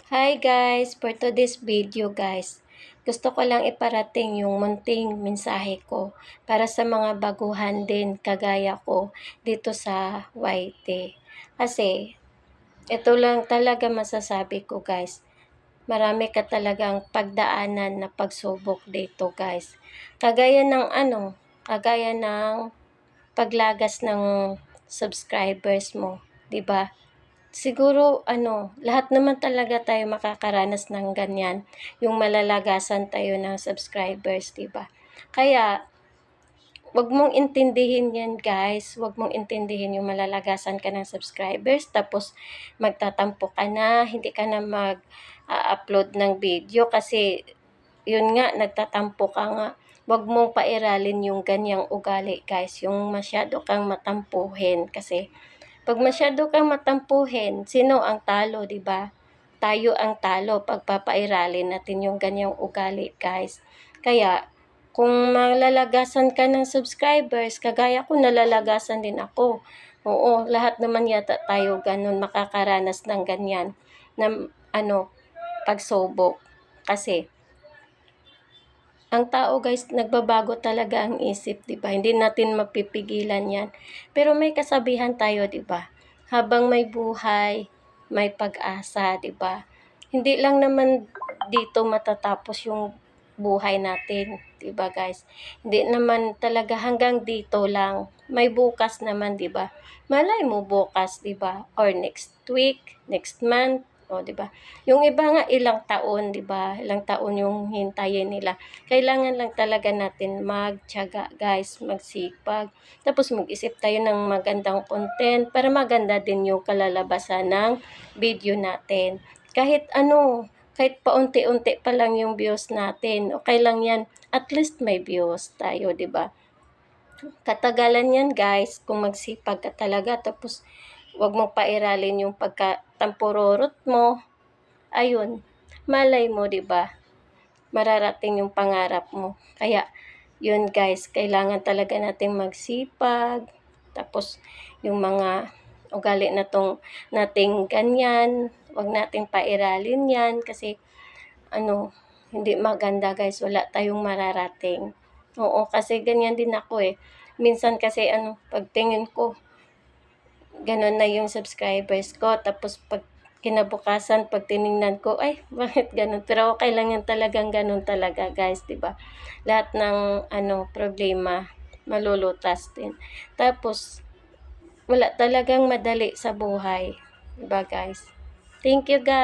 Hi guys! For today's video guys, gusto ko lang iparating yung munting mensahe ko para sa mga baguhan din kagaya ko dito sa YT. Kasi ito lang talaga masasabi ko guys, marami ka talagang pagdaanan na pagsubok dito guys. Kagaya ng paglagas ng subscribers mo, 'di ba? Siguro lahat naman talaga tayo makakaranas ng ganyan, yung malalagasan tayo ng subscribers, 'di ba? Kaya 'wag mong intindihin 'yan, guys. 'Wag mong intindihin yung malalagasan ka ng subscribers tapos magtatampo ka na, hindi ka na mag-upload ng video kasi yun nga, nagtatampo ka nga. 'Wag mong pairalin yung ganyang ugali, guys, yung masyado kang matampuhin kasi 'pag masyado kang matampuhin, sino ang talo, 'di ba? Tayo ang talo 'pag papairalin natin yung ganyang ugali, guys. Kaya kung malalagasan ka ng subscribers, kagaya ko nalalagasan din ako. Oo, lahat naman yata tayo gano'n, makakaranas ng ganyan na pagsubok. Kasi ang tao guys, nagbabago talaga ang isip, 'di ba? Hindi natin mapipigilan 'yan. Pero may kasabihan tayo, 'di ba? Habang may buhay, may pag-asa, 'di ba? Hindi lang naman dito matatapos yung buhay natin, 'di ba, guys? Hindi naman talaga hanggang dito lang. May bukas naman, 'di ba? Malay mo bukas, 'di ba? Or next week, next month, o 'di ba? Yung iba nga ilang taon, 'di ba? Ilang taon yung hintayin nila. Kailangan lang talaga natin magtiyaga, guys, magsipag. Tapos mag-isip tayo ng magandang content para maganda din yung kalalabasan ng video natin. Kahit paunti-unti pa lang yung views natin, okay lang yan. At least may views tayo, 'di ba? Katagalan yan, guys, kung magsipag ka talaga tapos 'wag mong pairalin yung pagkatampururot mo. Ayun, malay mo, 'di ba? Mararating yung pangarap mo. Kaya, yun guys, kailangan talaga nating magsipag. Tapos, yung mga ugali nating ganyan, wag nating pairalin yan kasi, hindi maganda guys, wala tayong mararating. Oo, kasi ganyan din ako eh. Minsan kasi pagtingin ko, ganun na yung subscribers ko. Tapos pag kinabukasan, pag tiningnan ko, ay, bakit ganun? Pero okay lang yan, talagang ganun talaga, guys, 'di ba? Lahat ng problema malulutas din. Tapos wala talagang madali sa buhay, 'di ba, guys? Thank you, guys.